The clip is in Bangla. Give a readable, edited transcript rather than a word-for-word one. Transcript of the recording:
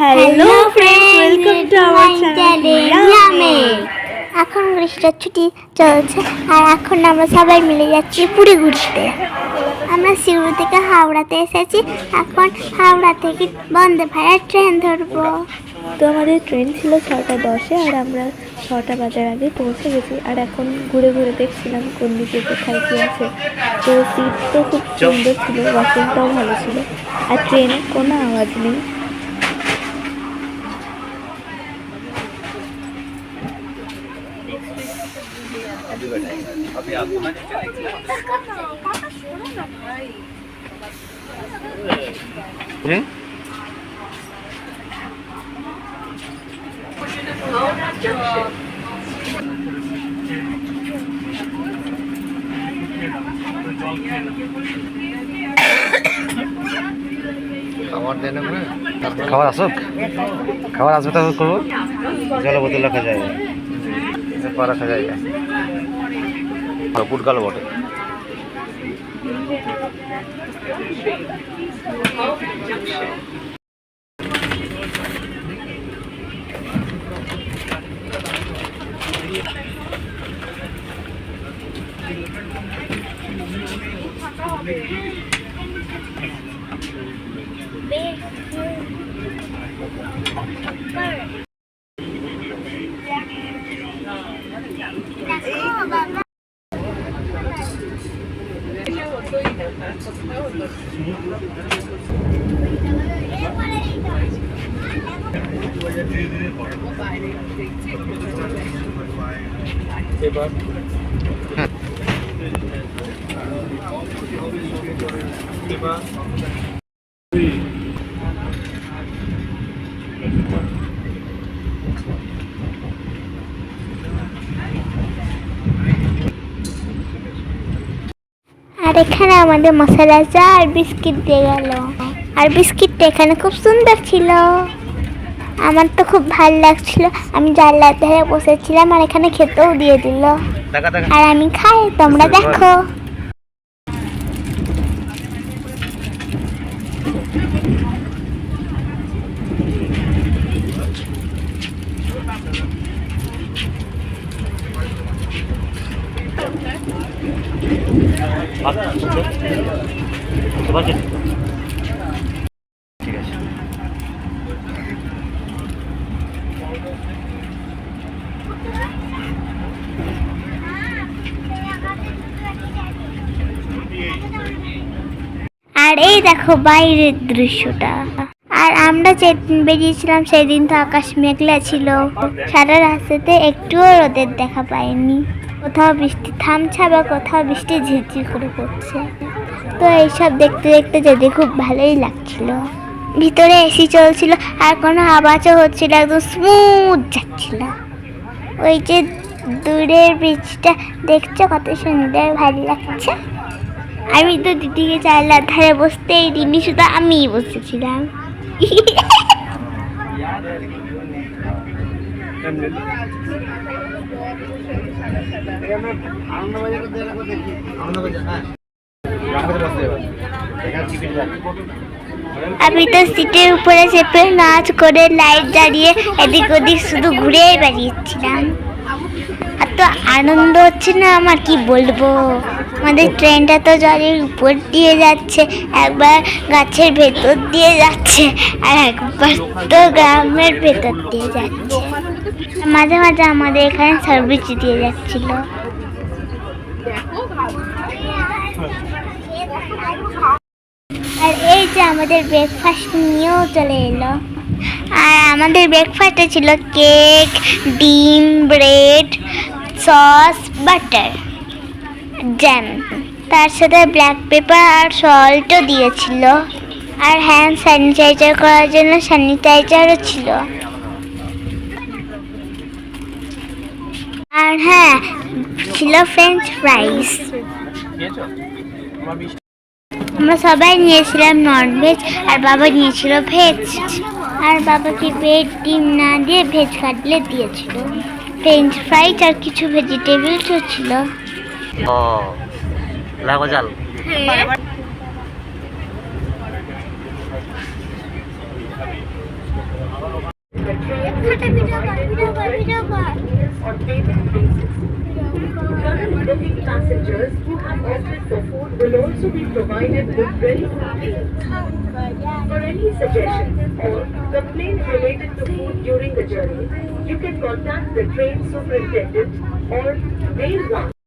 Hello friends, welcome to our channel. এখন গ্রীষ্মের ছুটি চলছে আর এখন আমরা সবাই মিলে যাচ্ছি পুরী ঘুরতে। আমরা শিলিগুড়ি থেকে হাওড়াতে এসেছি। এখন হাওড়া থেকে বন্দে ভারত ট্রেন ধরবো। তো আমাদের ট্রেন ছিল 6:10-এ আর আমরা 6টা বাজার আগে পৌঁছে গেছি। আর এখন ঘুরে ঘুরে দেখছিলাম কোন দিকে কোথায় কী আছে। তো সিট তো খুব সুন্দর ছিল, ওয়াশরুমটাও ভালো ছিল, আর ট্রেনের কোনো আওয়াজ নেই। খাবার আসুক, খাবার আসবে তো করবো। জল বোতল রাখা যায়, পা রাখা যায়, পুটকাল বটে। আর এখানে আমাদের মশলা চা আর বিস্কিট দিয়ে গেল। আর বিস্কিটটা এখানে খুব সুন্দর ছিল, আমার তো খুব ভালো লাগছিল। আমি জানলার ধারে বসেছিলাম আর এখানে খেতেও দিয়ে দিল। আর আমি খাই, তোমরা দেখো। আর এই দেখো বাইরের দৃশ্যটা। আর আমরা যেদিন বেরিয়েছিলাম সেদিন তো আকাশ মেঘলা ছিল, সারা রাস্তাতে একটুও রোদের দেখা পাইনি। কোথাও বৃষ্টি থামছে, আবার কোথাও বৃষ্টি ঝিরঝির করে পড়ছে। তো এইসব দেখতে দেখতে যেতে খুব ভালোই লাগছিল। ভিতরে এসি চলছিল আর কোনো আওয়াজও হচ্ছিল, একদম স্মুথ যাচ্ছিল। ওই যে দূরের ব্রিজটা দেখছো, কত সুন্দর ভালো লাগছে। আমি তো দিদিকে জানলার ধারে বসতে দিনই শুধু আমিই বসেছিলাম। আমি তো সিটের উপরে চেপে নাচ করে লাইট জ্বালিয়ে এদিক ওদিক শুধু ঘুরেই বেরিয়েছিলাম। এত আনন্দ হচ্ছে না আমার, কি বলবো। আমাদের ট্রেনটা তো জলের উপর দিয়ে যাচ্ছে, একবার গাছের ভেতর দিয়ে যাচ্ছে আর একবার তো গ্রামের ভেতর দিয়ে যাচ্ছে। মাঝে মাঝে আমাদের এখানে সার্ভিস দিয়ে যাচ্ছিল। আর এই যে আমাদের ব্রেকফাস্ট নিয়েও চলে এলো। আর আমাদের ব্রেকফাস্টে ছিল কেক, ডিম, ব্রেড, সস, বাটার, জ্যাম, তার সাথে ব্ল্যাক পেপার আর সল্টও দিয়েছিল। আর হ্যান্ড স্যানিটাইজার করার জন্য স্যানিটাইজারও ছিল। আর হ্যাঁ, ছিল ফ্রেঞ্চ ফ্রাইস। আমরা সবাই নিয়েছিলাম ননভেজ আর বাবা নিয়েছিল ভেজ। আর বাবাকে ব্রেড ডিম না দিয়ে ভেজ কাটলেট দিয়েছিল, ফ্রেঞ্চ ফ্রাইজ আর কিছু ভেজিটেবলসও ছিল। লাগো জাল। The train will be provided for on payment basis. Current booking passengers who have opted for food will also be provided with ready meals. For any suggestions or complaints related to food during the journey, you can contact the train superintendent or mail 1.